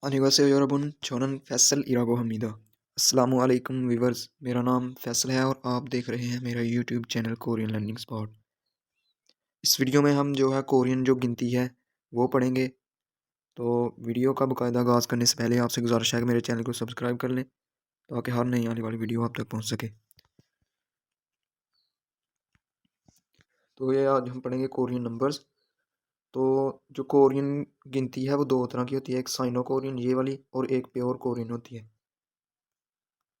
Annyeonghaseyo yorobun, Chonan Faisal इरागो Hamida. अस्सलाम वालेकुम viewers, मेरा नाम फैसल है और आप देख रहे हैं मेरा YouTube channel Korean learning spot. इस वीडियो में हम जो है कोरियन जो गिनती है वो पढ़ेंगे। तो वीडियो का बाकायदा आगाज़ करने से पहले आपसे गुजारिश है कि मेरे चैनल को सब्सक्राइब कर लें ताकि हर नई आने वाली वीडियो आप तक पहुँच सके। तो ये आज हम पढ़ेंगे कोरियन नंबर्स। तो जो कोरियन गिनती है वो दो तरह की होती है, एक साइनो कोरियन ये वाली और एक प्योर कोरियन होती है,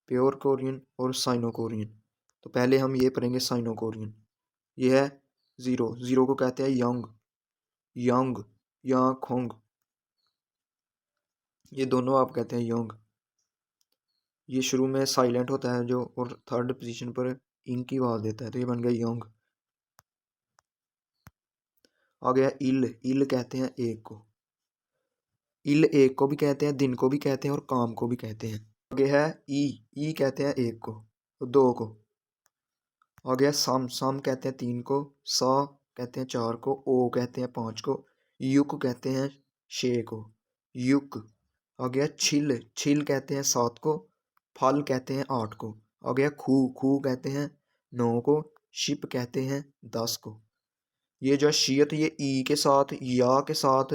प्योर कोरियन और साइनो कोरियन। तो पहले हम ये पढ़ेंगे साइनो कोरियन। ये है ज़ीरो, ज़ीरो को कहते हैं यंग, यंग या खोंग, ये दोनों आप कहते हैं यंग। ये शुरू में साइलेंट होता है जो, और थर्ड पोजीशन पर इंग की आवाज़ देता है, तो ये बन गया यंग। आ गया इल, इल कहते हैं एक को, इल एक को भी कहते हैं, दिन को भी कहते हैं और काम को भी कहते हैं। आगे है ई कहते हैं एक को और दो को। आ गया साम, साम कहते हैं तीन को, सा कहते हैं चार को, ओ कहते हैं पाँच को, युक कहते हैं छः को, युक। आ गया छिल, छिल कहते हैं सात को, फल कहते हैं आठ को। आ गया खू, खू कहते हैं नौ को, शिप कहते हैं 10 को। ये जो शियत ये ई के साथ, या के साथ,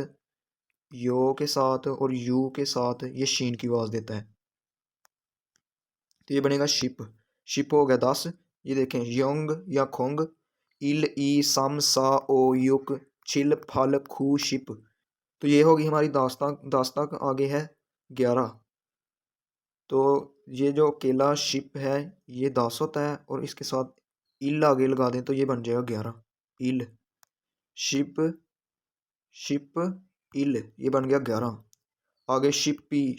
यो के साथ और यू के साथ ये शीन की आवाज़ देता है, तो ये बनेगा शिप। शिप हो गया 10। ये देखें यंग या खोंग, इल ई सम सा ओ युक छिल फल खू शिप। तो ये होगी हमारी दास्तां, दास्तां आगे है 11। तो ये जो अकेला शिप है ये 10 होता है और इसके साथ इल आगे लगा दें तो ये बन जाएगा 11। इल, शिप, शिप, इल, ये बन गया 11। आगे शिपी,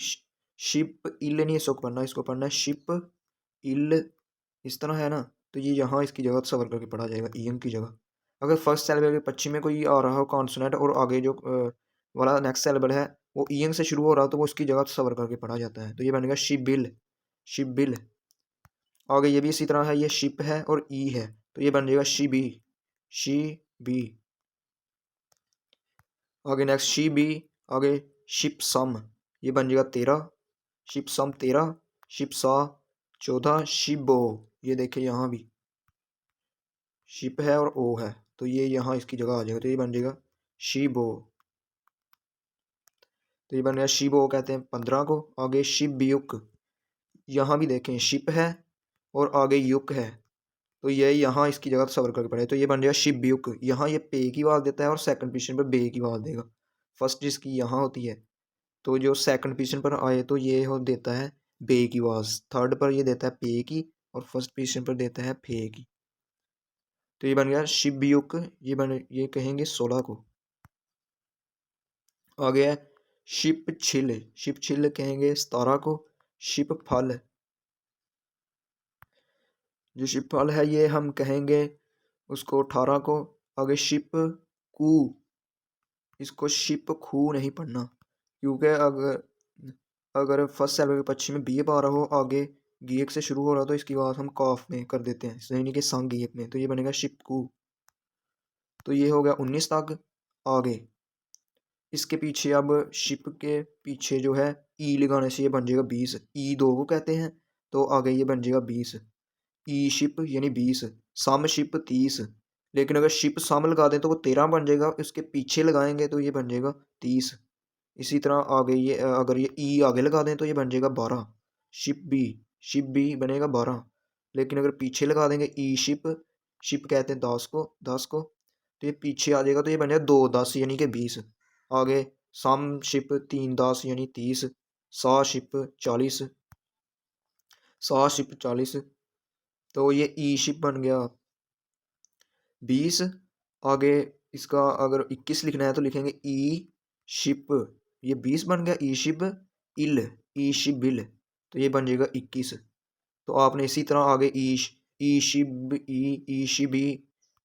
शिप इल नहीं इसको पढ़ना, इसको पढ़ना है शिप इल, इस तरह है ना। तो ये यहाँ इसकी जगह सवर करके पढ़ा जाएगा ईएम की जगह। अगर फर्स्ट सेलेबल के पश्चिम में कोई आ रहा हो कॉन्सोनेंट और आगे जो वाला नेक्स्ट सेलेबल है वो ईएन से शुरू हो रहा हो तो वो उसकी जगह सवर करके पढ़ा जाता है, तो ये बनेगा शिबिल, शिबिल। आगे ये भी इसी तरह है, ये शिप है और ई है तो ये बन जाएगा शिबी, शिबी। आगे नेक्स्ट शिबी, आगे शिप सम, ये बन जाएगा 13, शिप सम 13, शिप सा 14, शिबो, ये देखिए यहाँ भी शिप है और ओ है तो ये यहाँ इसकी जगह आ जाएगा, तो ये बन जाएगा शिबो। तो ये बन गया शिबो कहते हैं 15 को। आगे शिबयुक, यहाँ भी देखें शिप है और आगे युक है तो ये यहाँ इसकी जगह सबर करके पड़े, तो ये बन जाएगा शिबयुक। यहाँ ये पे की आवाज़ देता है और सेकंड पोजीशन पर बे की आवाज़ देगा। फर्स्ट जिसकी यहाँ होती है तो जो सेकंड पोजीशन पर आए तो ये हो देता है बे की आवाज़, थर्ड पर ये देता है पे की और फर्स्ट पोजीशन पर देता है फे की। तो ये बन गया शिबयुक, ये कहेंगे 16 को। आ गया शिप छिल, शिप छिल कहेंगे 17 को। शिप फल, जो शिप फल है ये हम कहेंगे उसको 18 को। आगे शिप कू, इसको शिप खू नहीं पढ़ना क्योंकि अगर अगर फर्स्ट सेलेबल के पश्चिम में बी पा रहा हो आगे गीक से शुरू हो रहा हो तो इसकी बात हम कॉफ में कर देते हैं, यानी कि संग गीक में, तो ये बनेगा शिप कू। तो ये हो गया 19 तक। आगे इसके पीछे अब शिप के पीछे जो है ई लगाने से ये बन जाएगा 20, ई दो को कहते हैं तो आगे ये बन जाएगा 20, ई शिप यानी 20, सम शिप 30, लेकिन अगर शिप सम लगा दें तो वो 13 बन जाएगा, इसके पीछे लगाएंगे तो ये बन जाएगा 30। इसी तरह आगे ये अगर ये ई आगे लगा दें तो ये बन जाएगा 12, शिप बी बनेगा 12, लेकिन अगर पीछे लगा देंगे ई शिप, शिप कहते हैं 10 को तो ये पीछे आ जाएगा तो ये बन जाएगा 2 10 यानी कि 20। आगे सम शिप 3 10 यानी 30, सा शिप 40, सा शिप 40, तो ये ई शिप बन गया 20। आगे इसका अगर 21 लिखना है तो लिखेंगे ई शिप, ये 20 बन गया ई शिप इल, ई शिप बिल, तो ये बन जाएगा 21। तो आपने इसी तरह आगे ई शिप ई शिबी,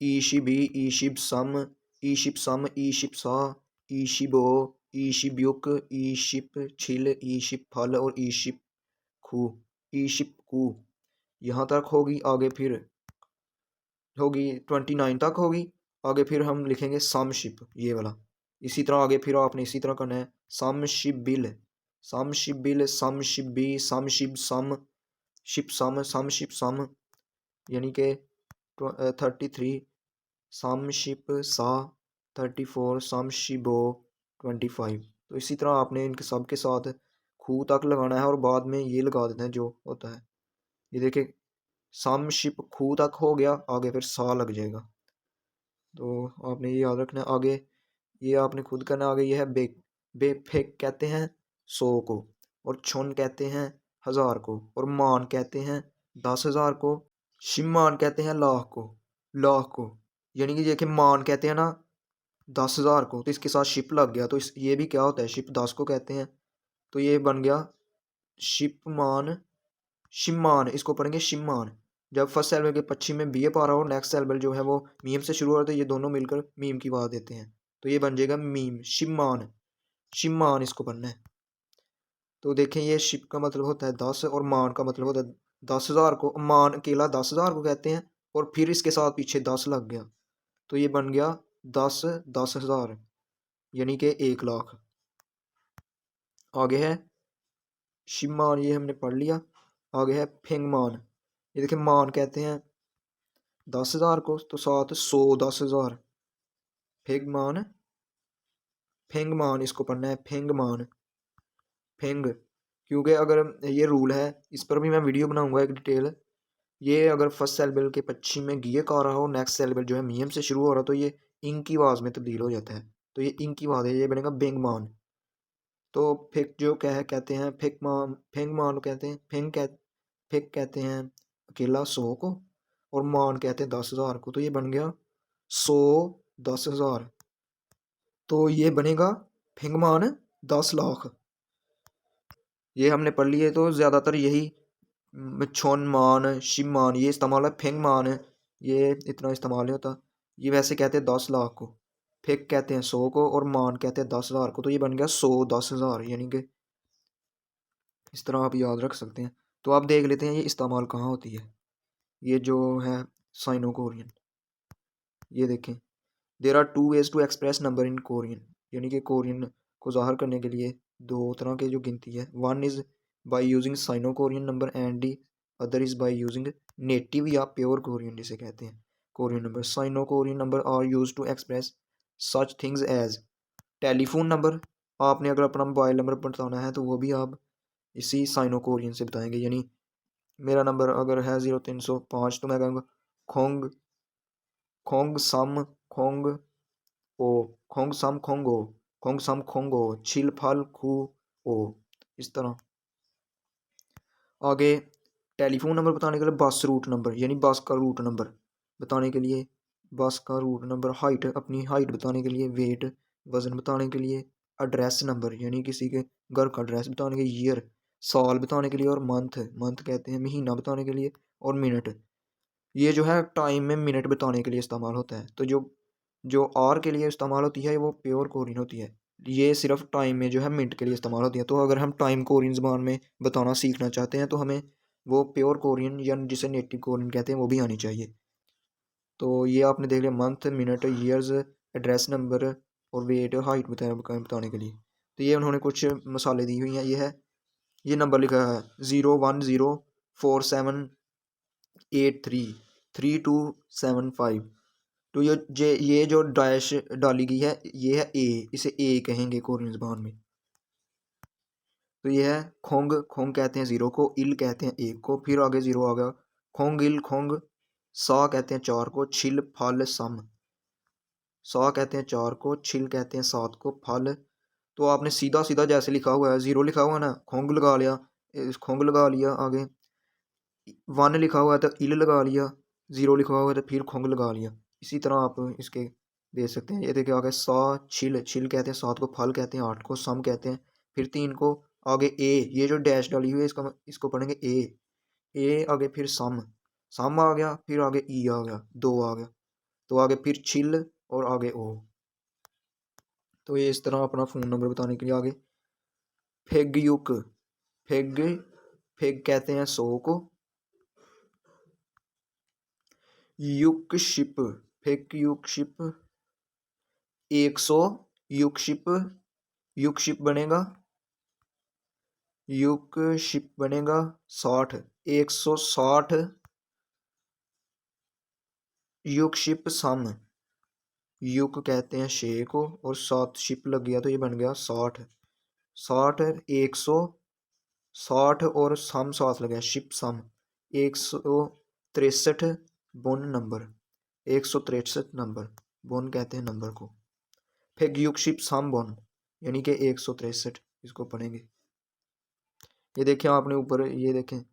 ई शिबी, ई शिप सम, ई शिप सम, ई शिप सा, ई शिबो, ई शिबयुक, ई शिप छिल, ई शिप फल और ई शिप खू, ई शिप कू, यहाँ तक होगी। आगे फिर होगी 29 तक होगी। आगे फिर हम लिखेंगे समशिप, ये वाला। इसी तरह आगे फिर आपने इसी तरह करना है समशिप बिल, सम शिप बिल, सम शिप बी, सम शिप सम, शिप सम, सम शिप सम, यानी कि 33, सम शिप सा 34, सम शिबो 25। तो इसी तरह आपने इनके सब के साथ खू तक लगाना है और बाद में ये लगा देते हैं जो होता है। ये देखिए सम शिप खू तक हो गया, आगे फिर सा लग जाएगा। तो आपने ये याद रखना है। आगे ये आपने खुद करना। आगे ये है बे, बेफेक कहते हैं 100 को, और छुन कहते हैं 1000 को, और मान कहते हैं 10,000 को, शिमान कहते हैं लाख को, लाख को। यानी कि देखिए मान कहते हैं ना 10,000 को, तो इसके साथ शिप लग गया, तो ये भी क्या होता है, शिप 10 को कहते हैं। तो ये बन गया शिपमान, शिमान, इसको पढ़ेंगे शिमान। जब फर्स्ट सेलेबल के पश्चिम में बी ए पा रहा हो, नेक्स्ट सेलेबल जो है वो मीम से शुरू हो रहा है, तो ये दोनों मिलकर मीम की आवाज देते हैं, तो ये बन जाएगा मीम, शिमान, शिमान इसको पढ़ना है। तो देखें ये शिप का मतलब होता है 10 और मान का मतलब होता है 10,000 को, मान अकेला 10,000 को कहते हैं, और फिर इसके साथ पीछे 10 लग गया, तो ये बन गया 10,000, यानी कि 1,00,000। आगे है शिमान, ये हमने पढ़ लिया। आगे है फेंगमान, ये देखिए मान कहते हैं 10,000 को, तो साथ 100 10,000, फेंगमान, फेंगमान इसको पढ़ना है, फेंगमान, फेंग। क्योंकि अगर ये रूल है, इस पर भी मैं वीडियो बनाऊंगा एक डिटेल। ये अगर फर्स्ट सेलेबल के पश्चिम में गिये का रहा हो, नेक्स्ट सेलेबल जो है मीम से शुरू हो रहा, तो ये इंग की आवाज़ में तब्दील हो जाता है, तो ये इंग की आवाज़ है, ये बनेगा बेंगमान। तो फेक जो क्या है कहते हैं फेंगमान, फेंगमान कहते हैं, फेक कहते हैं अकेला 100 को, और मान कहते हैं 10,000 को, तो ये बन गया 100 10,000, तो ये बनेगा फेंगमान 10,00,000। ये हमने पढ़ लिए। तो ज़्यादातर यही छोन मान, शिमान ये इस्तेमाल है, फेंग मान ये इतना इस्तेमाल नहीं होता। ये वैसे कहते हैं 10,00,000 को, फेक कहते हैं 100 को, और मान कहते हैं 10,000 को, तो ये बन गया 100 10,000, यानी कि इस तरह आप याद रख सकते हैं। तो आप देख लेते हैं ये इस्तेमाल कहाँ होती है। ये जो है साइनो कोरियन, ये देखें, there are 2 ways to express number in Korean, यानी कि कोरियन को ज़ाहिर करने के लिए 2 तरह के जो गिनती है। One is by using Sino Korean number and the other is by using native या प्योर कोरियन, जिसे कहते हैं Korean number. Sino Korean number are use to express such things as telephone number. आपने अगर अपना मोबाइल नंबर बताना है तो वो भी आप इसी साइनो कोरियन से बताएंगे। यानी मेरा नंबर अगर है 0305, तो मैं कहूँगा खोंग खोंग सम खोंग ओ, खोंग सम खोंगो, खोंग सम खोंगो, छिल फल खू ओ, इस तरह। आगे टेलीफोन नंबर बताने के लिए बस रूट नंबर, यानी बस का रूट नंबर बताने के लिए, बस का रूट नंबर। हाइट, अपनी हाइट बताने के लिए। वेट, वज़न बताने के लिए। एड्रेस नंबर, यानी किसी के घर का एड्रेस बताने के। ईयर, साल बताने के लिए। और मंथ, मंथ कहते हैं महीना बताने के लिए। और मिनट, ये जो है टाइम में मिनट बताने के लिए इस्तेमाल होता है। तो जो जो आर के लिए इस्तेमाल होती है वो प्योर कोरियन होती है। ये सिर्फ टाइम में जो है मिनट के लिए इस्तेमाल होती है। तो अगर हम टाइम कोरियन ज़बान में बताना सीखना चाहते हैं तो हमें वो प्योर कोरियन या जिसे नेटिव कोरियन कहते हैं वो भी आनी चाहिए। तो ये आपने देख लिया month, minute, years, address number और वेट, हाइट बताने के लिए। तो ये उन्होंने कुछ मसाले दी हुई हैं। ये है, ये नंबर लिखा है 010478333275। तो ये जो डैश डाली गई है ये है ए, इसे ए कहेंगे कोरियन ज़बान में। तो ये है खोंग, खोंग कहते हैं 0 को, इल कहते हैं 1 को, फिर आगे 0 आ गया। खोंग इल खोंग, सा कहते हैं 4 को, छिल फल सम, सा कहते हैं 4 को, छिल कहते हैं 7 को, फल। तो आपने सीधा सीधा जैसे लिखा हुआ है, 0 लिखा हुआ है ना, खोंग लगा लिया, खोंग लगा लिया। आगे 1 लिखा हुआ है तो इल लगा लिया, 0 लिखा हुआ है तो फिर खोंग लगा लिया। इसी तरह आप इसके दे सकते हैं। ये देखिए आगे सा, छिल, छिल कहते हैं 7 को, फल कहते हैं 8 को, सम कहते हैं फिर 3 को। आगे ए, ये जो डैश डाली हुई है इसको पढ़ेंगे ए आगे फिर सम आ गया, फिर आगे ई आ गया, 2 आ गया, तो आगे फिर छिल और आगे ओ। तो ये इस तरह अपना फ़ोन नंबर बताने के लिए। आगे फेग युक, फेग, फेग कहते हैं 100 को, युक शिप, फेग युक शिप 100, युक शिप बनेगा युक शिप बनेगा 60, 160 युक शिप सम। युक कहते हैं 6 को और 7 शिप लग गया तो ये बन गया 60। 60 160 और सम 7 लग गया शिप सम 163 बोन नंबर, 163 नंबर बोन कहते हैं नंबर को। फिर युक शिप सम बोन यानी कि 163 इसको पढ़ेंगे। ये देखें आपने ऊपर, ये देखें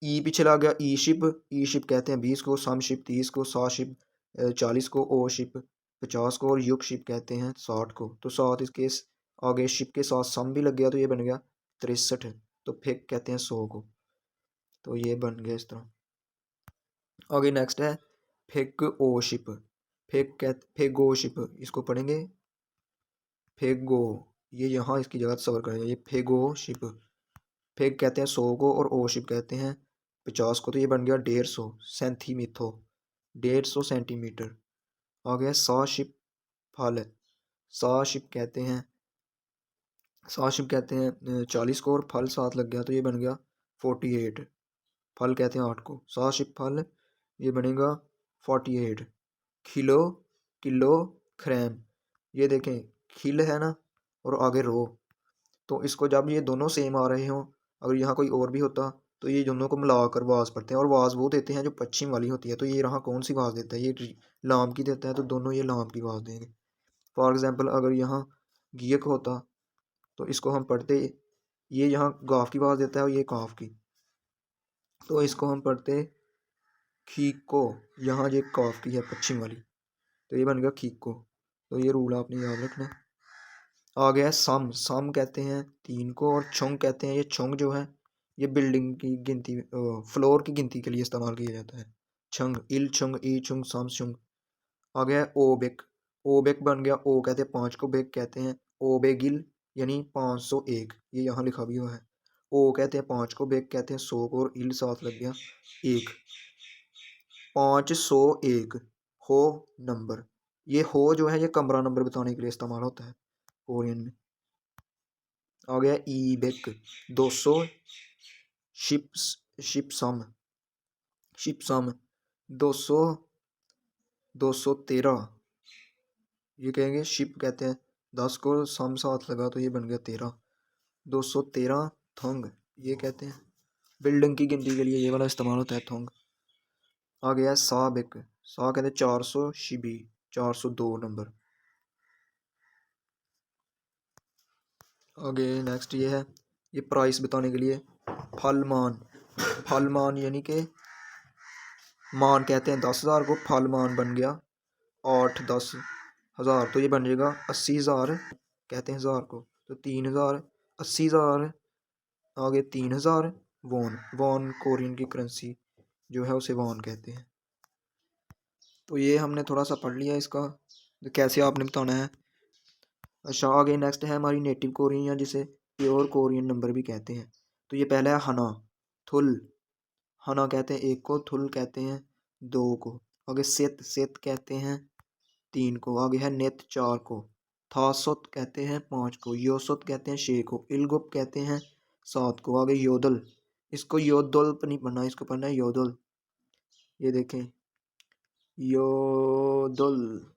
ई पीछे ला गया ई शिप कहते हैं 20 को, सम शिप 30 को, सा शिप 40 को, ओ शिप 50 को और युग शिप कहते हैं 60 को। तो 7 इसके आगे शिप के साथ सम भी लग गया तो ये बन गया 63। तो फिर कहते हैं 100 को। तो ये बन गया इस तरह। आगे नेक्स्ट है फिग ओ शिप। फिग ओ शिप इसको पढ़ेंगे फेगो, ये यहाँ इसकी जगह सवर करेंगे। ये फेगो शिप, फेग कहते हैं 100 को और ओ शिप कहते हैं 50 को। तो ये बन गया 150 सेंटीमीथो, 150 सेंटीमीटर। आ गया सा शिप फल, सा शिप कहते हैं 40 को और फल 7 लग गया तो ये बन गया 48। फल कहते हैं 8 को, सा शिप फल ये बनेगा 48। खिलो किलो ख्रैम, ये देखें खिल है ना और आगे रो, तो इसको जब ये दोनों सेम आ रहे हों, अगर यहाँ कोई और भी होता तो ये दोनों को मिलाकर वाज पढ़ते हैं और वाज वो देते हैं जो पश्चिम वाली होती है। तो ये यहाँ कौन सी वाज देता है, ये लाम की देता है तो दोनों ये लाम की वाज देंगे। फॉर एग्जांपल अगर यहाँ गियक होता तो इसको हम पढ़ते, ये यहाँ गाफ की वाज देता है और ये काफ की, तो इसको हम पढ़ते खीको, यहाँ ये काफ की है पश्चिम वाली तो ये बन गया खीको। तो ये रूल आपने याद रखना। आ गया सम, सम कहते हैं 3 को और छोंग कहते हैं, ये छोंग जो है ये बिल्डिंग की गिनती, फ्लोर की गिनती के लिए इस्तेमाल किया जाता है। छंग इल छुंग ई छुंग सम छुंग। आ गया ओबेक, ओबेक बन गया ओ कहते हैं 5 को, बेक कहते हैं ओबेगिल यानी 501, ये यहाँ लिखा भी हुआ है। ओ कहते हैं 5 को, बेक कहते हैं 100 को और इल 7 लग गया 1, 501 हो नंबर। ये हो जो है ये कमरा नंबर बताने के लिए इस्तेमाल होता है कोरियन में। आ गया ई बेक 200 शिपसम, शिपसम 200 213, ये कहेंगे शिप कहते हैं 10 को, सम 7 लगा तो ये बन गया 13, 213 थोंग, ये कहते हैं बिल्डिंग की गिनती के लिए ये वाला इस्तेमाल होता है थोंग। आ गया सा बेक, सा कहते हैं 400 शिबी 402 नंबर। आगे नेक्स्ट ये है, ये प्राइस बताने के लिए फलमान, फलमान यानी कि मान कहते हैं 10,000 को, फलमान बन गया 8 10 हज़ार तो ये बन जाएगा 80,000 कहते हैं हज़ार को। तो 3,000 80,000 आगे 3,000 वॉन, वॉन कोरियन की करेंसी जो है उसे वॉन कहते हैं। तो ये हमने थोड़ा सा पढ़ लिया इसका कैसे आपने बताना है। अच्छा आगे नेक्स्ट है हमारी नेटिव कोरियन या जिसे प्योर कोरियन नंबर भी कहते हैं। तो ये पहला है हना, थुल, हना कहते हैं 1 को, थुल कहते हैं 2 को। आगे सेत, सेत कहते हैं 3 को। आगे है नेत 4 को, थासोत कहते हैं 5 को, योसोत कहते हैं 6 को, इलगुप कहते हैं 7 को। आगे योदल, इसको योदल पर नहीं पढ़ना, इसको पढ़ना है योदल। ये देखें योदल,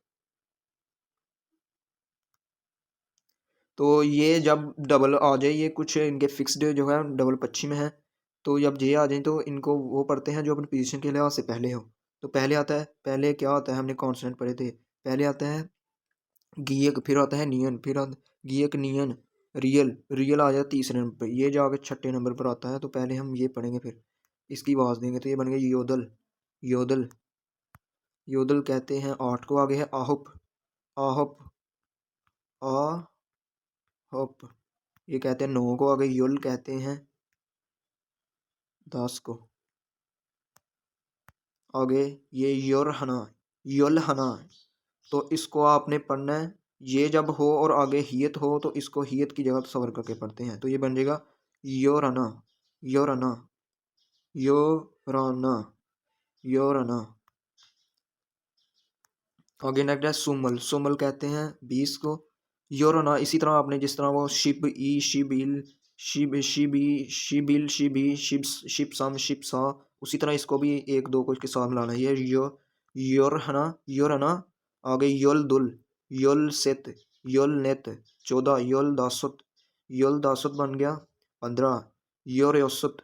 तो ये जब डबल आ जाए, ये कुछ इनके फिक्स्ड जो है डबल पश्चिम है, तो जब ये आ जाए तो इनको वो पढ़ते हैं जो अपनी पोजीशन के लिहाज से पहले हो। तो पहले आता है, पहले क्या आता है हमने कॉन्सोनेंट पढ़े थे, पहले आता है गियक, फिर आता है नियन, फिर गियक नियन रियल, रियल आ जाए तीसरे नंबर पर, ये जाके छठे नंबर पर आता है। तो पहले हम ये पढ़ेंगे फिर इसकी आवाज़ देंगे तो ये बन गया योदल, योदल, योदल कहते हैं 8 को। आगे है आहुप, आहुप आ हप, ये कहते हैं 9 को। आगे युल कहते हैं 10 को। आगे ये योरहना, युलहना, तो इसको आपने पढ़ना है, ये जब हो और आगे हियत हो तो इसको हियत की जगह सवर करके पढ़ते हैं। तो ये बन जाएगा योरना, योरना, योराना, योरना। आगे नेक्स्ट है सुमल, सुमल कहते हैं 20 को। योरना इसी तरह आपने जिस तरह वो शिप ई शिप इल शिबिल शिबी शिप्स शिप्सम शिप्सा। उसी तरह इसको भी एक दो को इसके साथ मिलाना है। ये योर है ना। आगे योल दुल योल सेत योल नेत 14 योल दासुत बन गया 15 योर योसुत।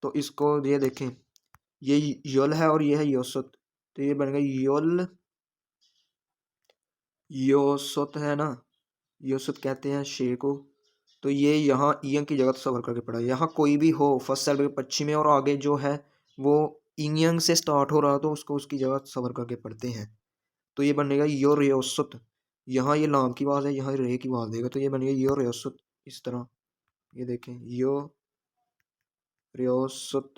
तो इसको ये देखें, ये योल है और ये है योसुत, तो ये बन गया योल योसुत है ना। योसुत कहते हैं शे को। तो ये यहाँ ईयं की जगह तस्वर करके पढ़ा। यहाँ कोई भी हो फर्स्ट सेल पश्चिम में और आगे जो है वो ईयं से स्टार्ट हो रहा तो उसको उसकी जगह तस्वर करके पढ़ते हैं। तो ये बनेगा यो रियोसुत। यहाँ ये लाम की आवाज़ है, यहाँ रे की आवाज़ देगा, तो ये बनेगा यो रियोसुत। इस तरह ये देखें यो रियोसुत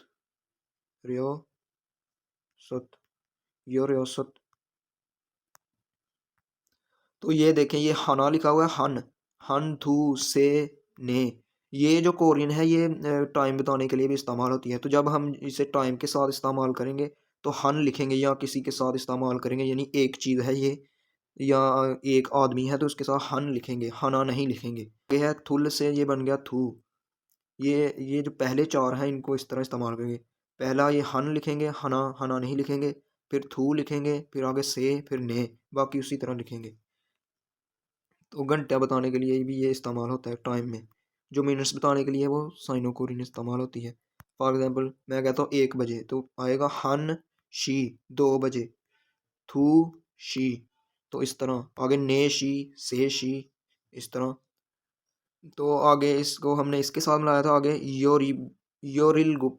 रियोसुत यो रियोसुत। तो ये देखें ये हना लिखा हुआ है, हन थू से ने। ये जो कोरियन है ये टाइम बताने के लिए भी इस्तेमाल होती है। तो जब हम इसे टाइम के साथ इस्तेमाल करेंगे तो हन लिखेंगे, या किसी के साथ इस्तेमाल करेंगे, यानी एक चीज़ है ये या एक आदमी है तो उसके साथ हन लिखेंगे, हना नहीं लिखेंगे। ये है थुल से, ये बन गया थू। ये जो पहले चार हैं इनको इस तरह इस्तेमाल करेंगे। पहला ये हन लिखेंगे, हना नहीं लिखेंगे, फिर थू लिखेंगे, फिर आगे से, फिर ने, बाकी उसी तरह लिखेंगे। तो घंटे बताने के लिए भी ये इस्तेमाल होता है टाइम में। जो मिनट्स बताने के लिए वो साइनो कोरियन इस्तेमाल होती है। फॉर एग्जांपल मैं कहता हूँ 1 बजे, तो आएगा हन शी 2 बजे, थू शी। तो इस तरह आगे ने शी से शी इस तरह। तो आगे इसको हमने इसके साथ मिलाया था आगे योरिल गुप।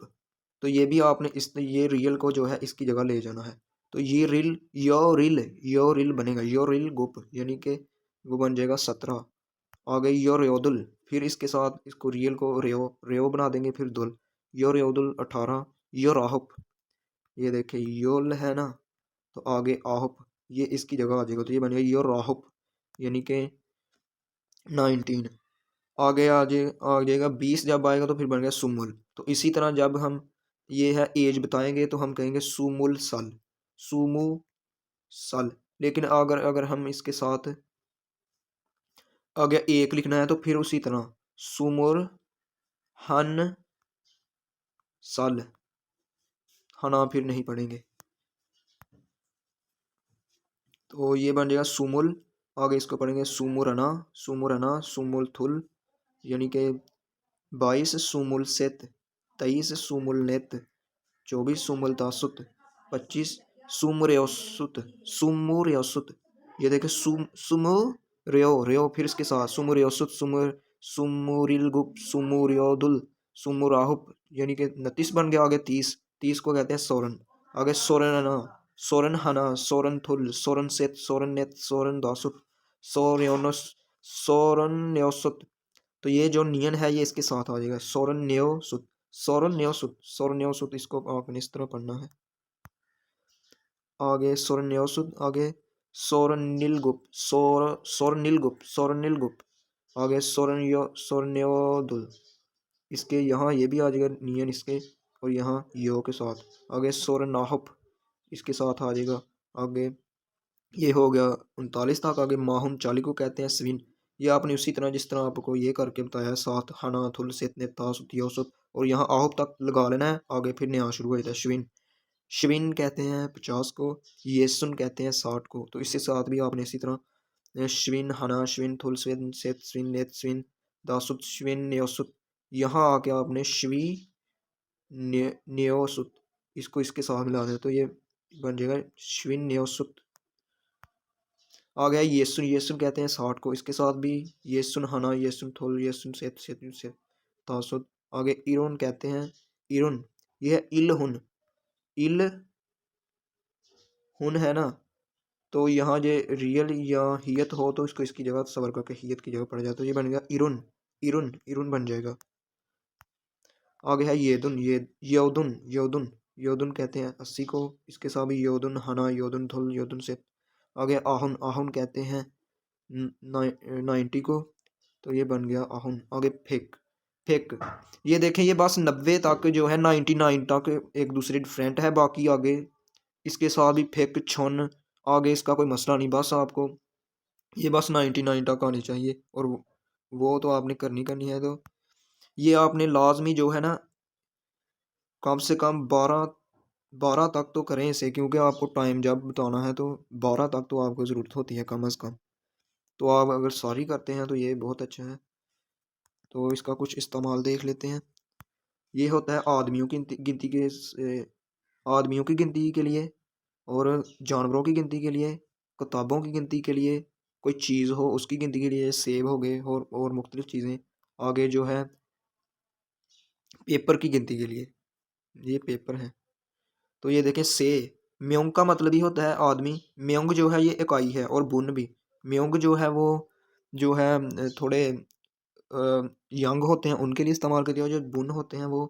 तो ये भी आपने ये रियल को जो है इसकी जगह ले जाना है। तो ये योरिल बनेगा योरिल गुप, यानी कि वो बन जाएगा 17। आगे योदुल, फिर इसके साथ इसको रियल को रेओ बना देंगे, फिर दुल योदुल 18 राहुप। ये देखिए योल है ना, तो आगे आहुप ये इसकी जगह आ जाएगा, तो ये बनेगा राहुप यानी कि 19। आगे आ जाएगा 20 जब आएगा तो फिर बन गया सुमुल। तो इसी तरह जब हम ये है एज बताएंगे तो हम कहेंगे सुमुल सल। लेकिन अगर हम इसके साथ आगे 1 लिखना है तो फिर उसी तरह सुमुर हन सल, हना फिर नहीं पढ़ेंगे। तो ये बन जाएगा सुमुल। आगे इसको पढ़ेंगे सुमुरना सुमुल थुल, यानी कि 22 सुमुल सेत, 23 सुमुल नेत, 24 सुमुल तासुत, 25 सुमुरयोसुत। ये देखे रेओ फिर इसके साथ सुमुरयोसुत सुमुरिलगुप सुमुरयोदुल सुमुराहुप, यानी कि 29 बन गया। आगे 30 को कहते हैं सोरन। आगे सोरन हना सोरन थुल सोरन सेत सोरन नेत सोरन दासुत सोरन। तो ये जो नियन है ये इसके साथ आ जाएगा सोरन इसको आपने इस तरह पढ़ना है। आगे सोरन आगे सोरनिलगुप आगे सोरन्योदुल। इसके यहाँ ये भी आ जाएगा नियन इसके, और यहाँ यो के साथ। आगे सोरनाहुप इसके साथ आ जाएगा। आगे ये हो गया 39 तक। आगे माहुन 40 को कहते हैं स्विन। ये आपने उसी तरह जिस तरह आपको ये करके बताया 7 हना थुल सेतने तासुत योसुत, और यहाँ आहुप तक लगा लेना है। आगे फिर नया शुरू हो जाता है श्विन कहते हैं 50 को, येसुन कहते हैं 60 को। तो इसके साथ भी आपने इसी तरह श्विन हना श्विन थुल स्विन सेत स्विन नेत स्विन दासुत श्विन न्योसुत। यहाँ आके आपने श्वी न्योसुत इसको इसके साथ मिला दें तो ये बन जाएगा श्विन न्योसुत। आ गया येसुन कहते हैं 60 को, इसके साथ भी येसुन हना येसुन थुल येसुन सेत तासुत। आगे इरोन कहते हैं इरुन, यह इल हुन है ना। तो यहाँ ये रियल या हियत हो तो इसको इसकी जगह सबर करके हियत की जगह पड़ जाए, तो ये बन गया इरुन बन जाएगा। आगे है योदुन कहते हैं 80 को, इसके साथ भी योदुन हना योदुन थुल योदुन से। आगे आहुन कहते हैं 90 को, तो ये बन गया आहुन। आगे फेक ये देखें ये बस 90 तक जो है 99 तक एक दूसरे डिफरेंट है। बाकी आगे इसके साथ भी फेक छन, आगे इसका कोई मसला नहीं, बस आपको ये बस 99 तक आनी चाहिए, और वो तो आपने करनी है। तो ये आपने लाजमी जो है ना कम से कम 12 तक तो करें इसे, क्योंकि आपको टाइम जब बताना है तो 12 तक तो आपको ज़रूरत होती है कम अज़ कम। तो आप अगर सारी करते हैं तो ये बहुत अच्छा है। तो इसका कुछ इस्तेमाल देख लेते हैं। ये होता है आदमियों की गिनती आदमियों की गिनती के लिए, और जानवरों की गिनती के लिए, किताबों की गिनती के लिए, कोई चीज़ हो उसकी गिनती के लिए, सेब हो गए और मुख्तलिफ़ चीज़ें। आगे जो है पेपर की गिनती के लिए, ये पेपर है। तो ये देखें से, म्योंग का मतलब ही होता है आदमी। म्योंग जो है ये इकाई है, और बुन भी। म्योंग जो है वो जो है थोड़े यंग होते हैं उनके लिए इस्तेमाल करते हैं, और जो बुन होते हैं वो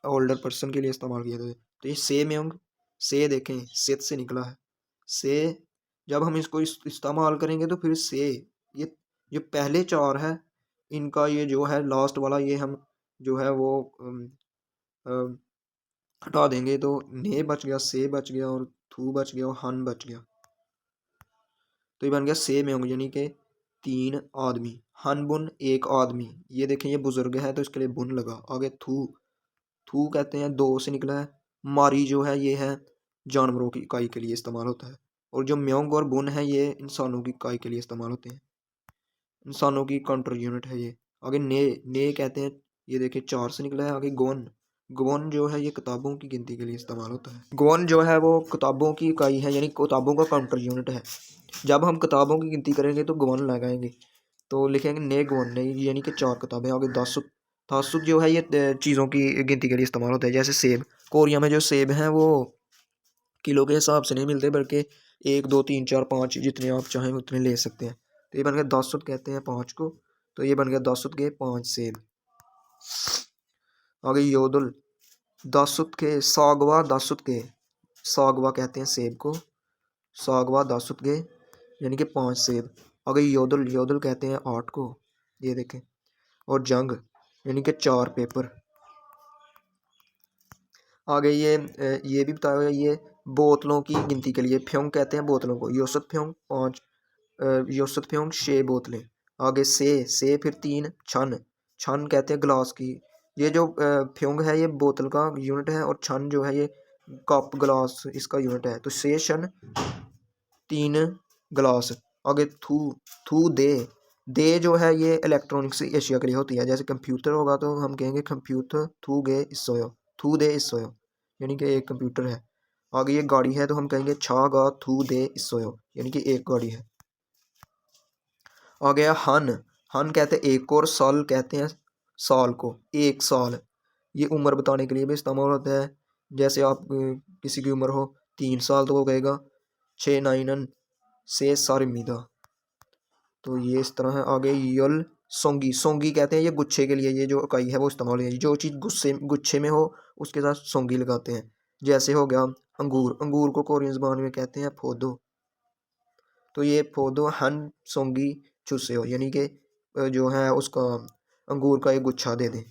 ओल्डर पर्सन के लिए इस्तेमाल किए जाते हैं। तो ये से म्योंग, से देखें सेत से निकला है। से जब हम इसको इस्तेमाल करेंगे तो फिर से ये जो पहले चार है इनका ये जो है लास्ट वाला ये हम जो है वो हटा देंगे, तो ने बच गया, से बच गया, और थू बच गया, और हन बच गया। तो ये बन गया से में होंगे, यानी कि 3 आदमी। हन बुन एक आदमी, ये देखें ये बुजुर्ग है तो इसके लिए बुन लगा। आगे थू, थू कहते हैं 2 से निकला है। मारी जो है ये है जानवरों की इकाई के लिए इस्तेमाल होता है, और जो म्योंग और बुन है ये इंसानों की इकाई के लिए इस्तेमाल होते हैं, इंसानों की काउंटर यूनिट है ये। आगे ने कहते हैं, ये देखिए 4 से निकला है। आगे गोन, गोन जो है ये किताबों की गिनती के लिए इस्तेमाल होता है। गोन जो है वो किताबों की इकाई है, यानी किताबों का काउंटर यूनिट है। जब हम किताबों की गिनती करेंगे तो गोन लगाएंगे, तो लिखेंगे ने गोन, ने यानी कि 4 किताबें। आगे दासुक, दासुक जो है ये चीज़ों की गिनती के लिए इस्तेमाल होता है। जैसे सेब, कोरिया में जो सेब हैं वो किलो के हिसाब से नहीं मिलते, बल्कि 1 2 3 4 5 जितने आप चाहें उतने ले सकते हैं। तो ये बन गया दासुत कहते हैं 5 को, तो ये बन गया दासुत के 5 सेब। आगे योदुल, दासुत के सागवा, दासुत के सागवा कहते हैं सेब को, सागवा दासुत के यानी कि 5 सेब। आगे योदुल, योदुल कहते हैं 8 को, ये देखें। और जंग यानी कि 4 पेपर। आगे ये भी बताया गया, ये बोतलों की गिनती के लिए फ्योंग कहते हैं बोतलों को, योसत फ्योंग 5, योसत फ्योंग 6 बोतलें। आगे से फिर 3 छन, छन कहते हैं गिलास की। ये जो फ्योंग है ये बोतल का यूनिट है, और छन जो है ये कप गिलास इसका यूनिट है। तो से शन 3 गिलास। आगे थू, थू दे जो है ये इलेक्ट्रॉनिक्स एशिया के लिए होती है। जैसे कंप्यूटर होगा तो हम कहेंगे कंप्यूटर थू गे इसोयो, थू दे इसोयो, यानी कि एक कंप्यूटर है। आगे ये गाड़ी है तो हम कहेंगे छा गा थू दे इसोयो, यानी कि एक गाड़ी है। आ गया हन, हन कहते हैं एक, और साल कहते हैं साल को, एक साल। ये उम्र बताने के लिए भी इस्तेमाल होता है। जैसे आप किसी की उम्र हो 3 साल तो वो कहेगा 6 नाइनन से सारिमीदा। तो ये इस तरह है। आगे यल सोंगी, सोंगी कहते हैं ये गुच्छे के लिए, ये जो इकाई है वो इस्तेमाल है। जो चीज़ गुच्छे में हो उसके साथ सोंगी लगाते हैं। जैसे हो गया अंगूर, अंगूर को कोरियन ज़बान में कहते हैं फोदो। तो ये फोदो हन सोंगी चुसे हो, यानी कि जो है उसका अंगूर का एक गुच्छा दे दें।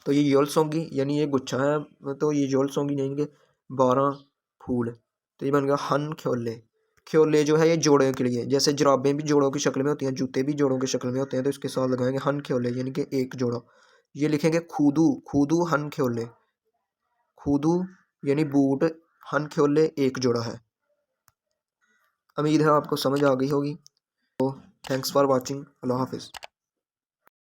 तो ये योल सोंगी यानी ये गुच्छा है, तो ये योल सोंगी यानी कि 12 फूल। तो ये बन गया हन ख्योले, ख्योले जो है ये जोड़ों के लिए। जैसे जराबें भी जोड़ों की शक्ल में होती हैं, जूते भी जोड़ों की शक्ल में होते हैं, तो इसके साथ लगाएंगे हन ख्योले यानी कि एक जोड़ा। ये लिखेंगे खूदू, खूदू हन ख्योले, खूदू यानी बूट, हन ख्योले एक जोड़ा है। उम्मीद है आपको समझ आ गई होगी। तो थैंक्स फॉर वॉचिंग, अल्लाह हाफिज़।